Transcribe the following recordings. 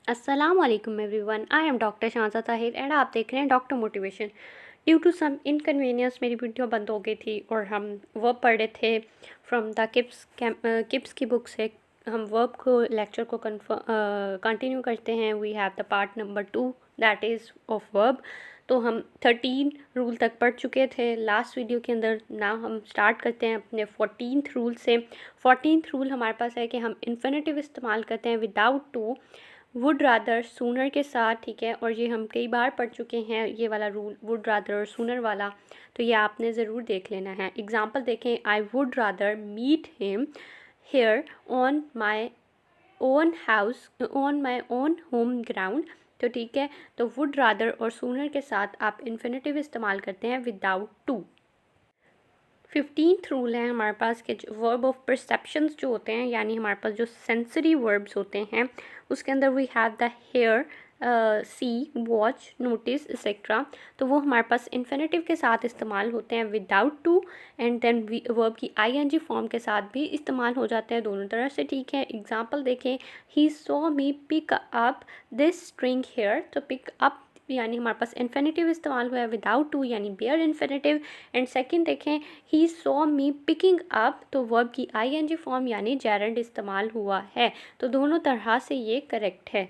अस्सलाम वालेकुम everyone, I am doctor Shansa Tahir and आप देख रहे हैं doctor motivation. Due to some inconvenience मेरी वीडियो बंद हो गई थी और हम वर्ब पढ़ रहे थे फ्रॉम द किप्स की बुक से। हम वर्ब को लेक्चर को कंटिन्यू करते हैं। We have the part number 2 that is of verb. तो हम 13 रूल तक पढ़ चुके थे लास्ट वीडियो के अंदर। ना हम स्टार्ट करते हैं अपने 14th रूल से। 14th रूल हमारे पास है कि हम इन्फिनेटिव इस्तेमाल करते हैं without to, would rather, sooner के साथ, ठीक है। और ये हम कई बार पढ़ चुके हैं ये वाला रूल, वुड रादर और सूनर वाला, तो ये आपने ज़रूर देख लेना है। एग्जांपल देखें, I would rather meet him here on my own house, on my own home ground. तो ठीक है, तो वुड रादर और सूनर के साथ आप इन्फिनेटिव इस्तेमाल करते हैं विदाउट टू। 15th रूल है हमारे पास कि वर्ब ऑफ परसेप्शंस जो होते हैं, यानी हमारे पास जो सेंसरी वर्ब्स होते हैं, उसके अंदर we have the hear, see, watch, notice etcetera. तो वो हमारे पास इन्फिनेटिव के साथ इस्तेमाल होते हैं without to, and then verb की आईएनजी फॉर्म के साथ भी इस्तेमाल हो जाते हैं, दोनों तरह से, ठीक है। एग्जांपल देखें, he saw me pick up this string here. तो पिक अप यानी हमारे पास इन्फिनेटिव इस्तेमाल हुआ है विदाउट टू, यानी बेयर इन्फिनेटिव। एंड सेकंड देखें, he saw me picking up, तो वर्ब की आईएनजी फॉर्म यानी जेरेंड इस्तेमाल हुआ है। तो दोनों तरह से ये करेक्ट है।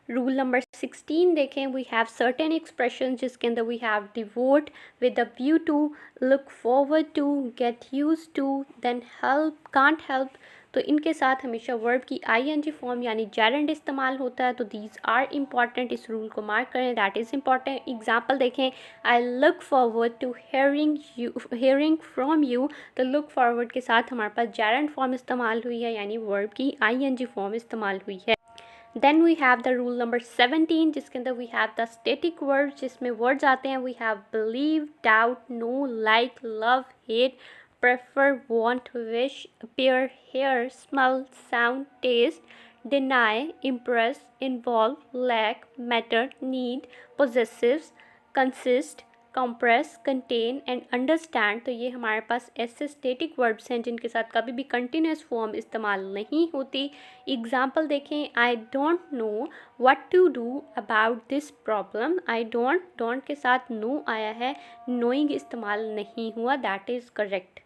रूल नंबर 16 देखें, वी हैव सर्टेन एक्सप्रेशन जिसके अंदर we have devote with a view to, look forward to, get used to, then help, can't help. तो इनके साथ हमेशा वर्ब की आईएनजी फॉर्म यानी जेरेंड इस्तेमाल होता है। तो दीज आर इम्पॉर्टेंट, इस रूल को मार्क करें, दैट इज़ इम्पॉर्टेंट। एग्जाम्पल देखें, I look forward to hearing from you. तो लुक फॉरवर्ड के साथ हमारे पास जेरेंड फॉर्म इस्तेमाल हुई है, यानी वर्ब की आईएनजी फॉर्म इस्तेमाल हुई है। Then we have the rule number 17 जिसके अंदर we have the static words, जिसमें वर्ड्स आते हैं we have believe, doubt, know, like, love, hate, prefer, want, wish, appear, hear, smell, sound, taste, deny, impress, involve, lack, matter, need, possessives, consist, compress, contain and understand. तो ये हमारे पास ऐसे static verbs हैं जिनके साथ कभी भी कंटिन्यूस फॉर्म इस्तेमाल नहीं होती। एग्जाम्पल देखें, I don't know what to do about this problem. I don't के साथ नो आया है, नोइंग इस्तेमाल नहीं हुआ, दैट इज़ करेक्ट।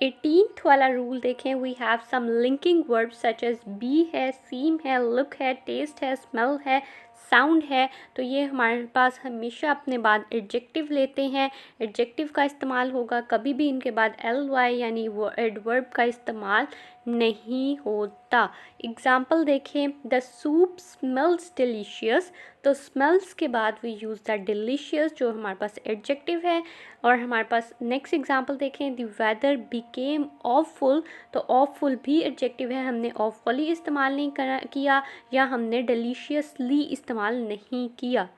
18th वाला रूल देखें, we have some linking verbs such as be है, सीम है, लुक है, टेस्ट है, स्मेल है, साउंड है। तो ये हमारे पास हमेशा अपने बाद एडजेक्टिव लेते हैं, एडजेक्टिव का इस्तेमाल होगा, कभी भी इनके बाद एल वाई यानी एडवर्ब का इस्तेमाल नहीं होता। एग्जाम्पल देखें, द सूप स्मेल्स डिलीशियस। तो स्मेल्स के बाद वी यूज़ द डिलीशियस जो हमारे पास एडजेक्टिव है। और हमारे पास नेक्स्ट एग्जाम्पल देखें, द वेदर बिकेम ऑफुल। तो ऑफुल भी एडजेक्टिव है, हमने ऑफुली इस्तेमाल नहीं किया, या हमने डिलीशियसली इस्तेमाल नहीं किया।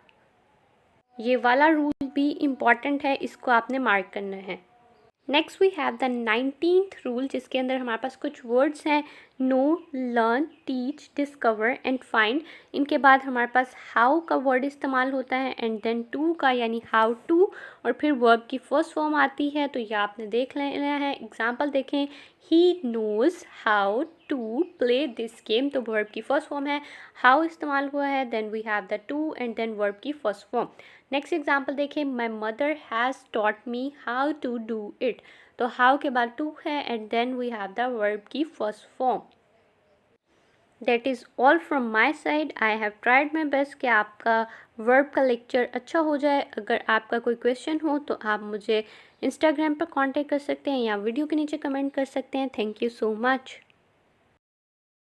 ये वाला रूल भी इम्पॉर्टेंट है, इसको आपने मार्क करना है। Next we have the 19th rule जिसके अंदर हमारे पास कुछ वर्ड्स हैं, know, learn, teach, discover and find. इनके बाद हमारे पास हाउ का वर्ड इस्तेमाल होता है, एंड देन टू का, यानी हाउ टू, और फिर वर्ब की फर्स्ट फॉर्म आती है। तो ये आपने देख लेना है। एग्जाम्पल देखें, he knows how to play this game. तो वर्ब की फर्स्ट फॉर्म है, हाउ इस्तेमाल हुआ है, then we have the to and then verb की फर्स्ट फॉर्म। नेक्स्ट एग्जाम्पल देखें, my mother has taught me how to do it. तो how के बाद टू है, and then we have the verb की first form. That is all from my side. I have tried my best कि आपका verb का lecture अच्छा हो जाए। अगर आपका कोई क्वेश्चन हो तो आप मुझे इंस्टाग्राम पर कांटेक्ट कर सकते हैं या वीडियो के नीचे कमेंट कर सकते हैं। Thank you so much.